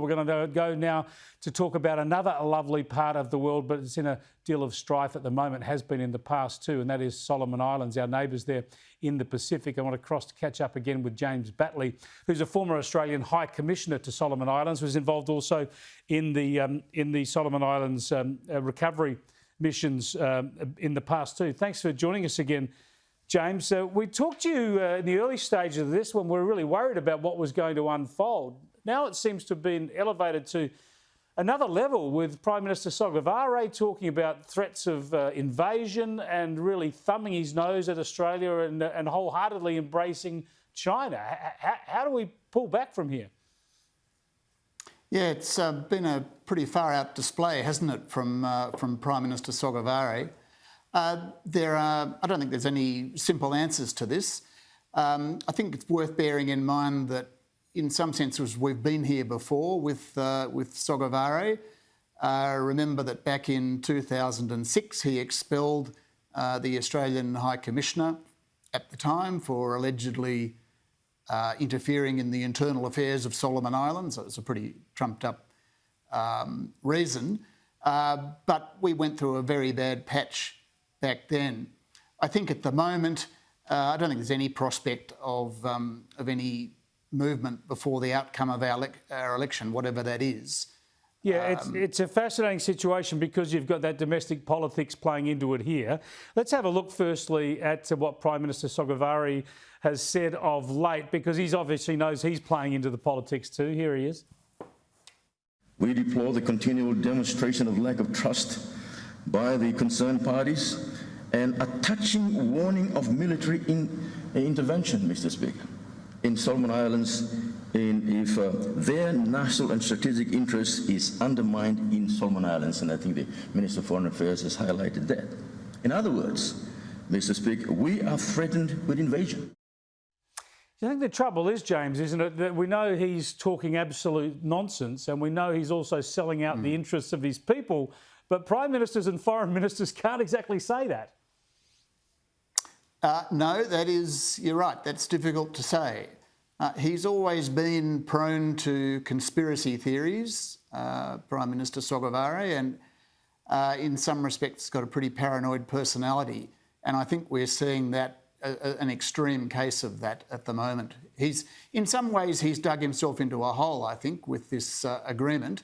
We're going to go now to talk about another lovely part of the world, but it's in a deal of strife at the moment, has been in the past too, and that is Solomon Islands, our neighbours there in the Pacific. I want to cross to catch up again with James Batley, who's a former Australian High Commissioner to Solomon Islands, was involved also in the Solomon Islands recovery missions in the past too. Thanks for joining us again, James. We talked to you in the early stages of this when we were really worried about what was going to unfold. Now it seems to have been elevated to another level with Prime Minister Sogavare talking about threats of invasion and really thumbing his nose at Australia and wholeheartedly embracing China. How do we pull back from here? Yeah, it's been a pretty far-out display, hasn't it, from Prime Minister Sogavare. I don't think there's any simple answers to this. I think it's worth bearing in mind that in some senses we've been here before with Sogavare. Remember that back in 2006 he expelled the Australian High Commissioner at the time for allegedly interfering in the internal affairs of Solomon Islands. It was a pretty trumped-up reason. But we went through a very bad patch back then. I think at the moment, I don't think there's any prospect of any movement before the outcome of our election, whatever that is. Yeah, it's a fascinating situation because you've got that domestic politics playing into it here. Let's have a look firstly at what Prime Minister Sogavare has said of late, because he obviously knows he's playing into the politics too. Here he is. We deplore the continual demonstration of lack of trust by the concerned parties and a touching warning of military intervention, Mr. Speaker, in Solomon Islands if their national and strategic interest is undermined in Solomon Islands. And I think the Minister of Foreign Affairs has highlighted that. In other words, Mr. Speaker, we are threatened with invasion. I think the trouble is, James, isn't it, that we know he's talking absolute nonsense and we know he's also selling out the interests of his people, but Prime Ministers and Foreign Ministers can't exactly say that. No, you're right, that's difficult to say. He's always been prone to conspiracy theories, Prime Minister Sogavare, and in some respects got a pretty paranoid personality. And I think we're seeing that, an extreme case of that at the moment. In some ways, he's dug himself into a hole, I think, with this agreement,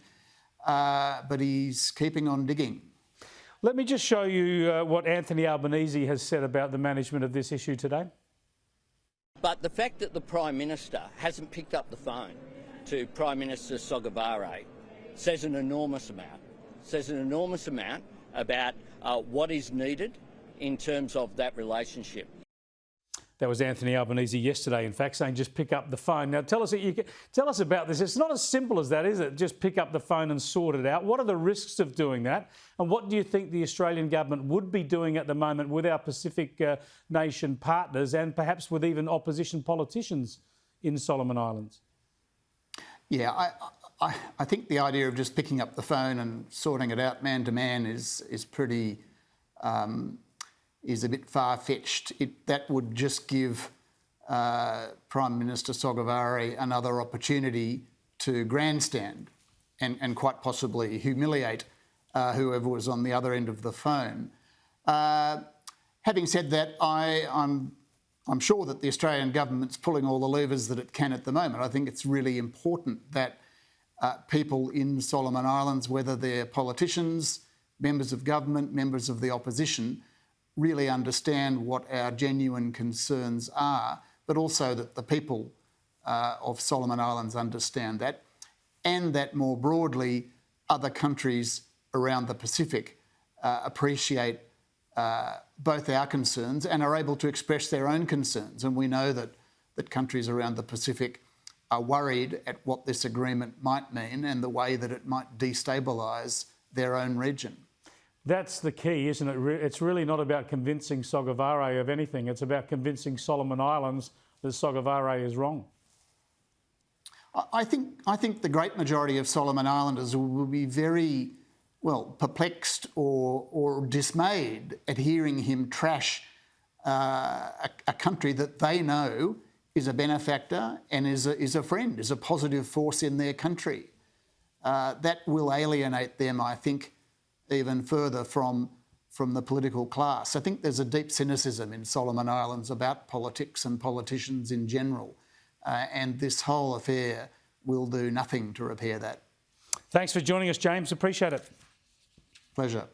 but he's keeping on digging. Let me just show you what Anthony Albanese has said about the management of this issue today. But the fact that the Prime Minister hasn't picked up the phone to Prime Minister Sogavare says an enormous amount. Says an enormous amount about what is needed in terms of that relationship. That was Anthony Albanese yesterday, in fact, saying just pick up the phone. Now, tell us about this. It's not as simple as that, is it? Just pick up the phone and sort it out. What are the risks of doing that? And what do you think the Australian government would be doing at the moment with our Pacific nation partners and perhaps with even opposition politicians in Solomon Islands? Yeah, I think the idea of just picking up the phone and sorting it out man to man is pretty... is a bit far-fetched. That would just give Prime Minister Sogavare another opportunity to grandstand and quite possibly humiliate whoever was on the other end of the phone. Having said that, I'm sure that the Australian government's pulling all the levers that it can at the moment. I think it's really important that people in Solomon Islands, whether they're politicians, members of government, members of the opposition, really understand what our genuine concerns are, but also that the people of Solomon Islands understand that, and that more broadly other countries around the Pacific appreciate both our concerns and are able to express their own concerns. And we know that countries around the Pacific are worried at what this agreement might mean and the way that it might destabilise their own region. That's the key, isn't it? It's really not about convincing Sogavare of anything. It's about convincing Solomon Islands that Sogavare is wrong. I think the great majority of Solomon Islanders will be very, perplexed or dismayed at hearing him trash a country that they know is a benefactor and is a friend, is a positive force in their country. that will alienate them, I think, even further from the political class. I think there's a deep cynicism in Solomon Islands about politics and politicians in general, and this whole affair will do nothing to repair that. Thanks for joining us, James. Appreciate it. Pleasure.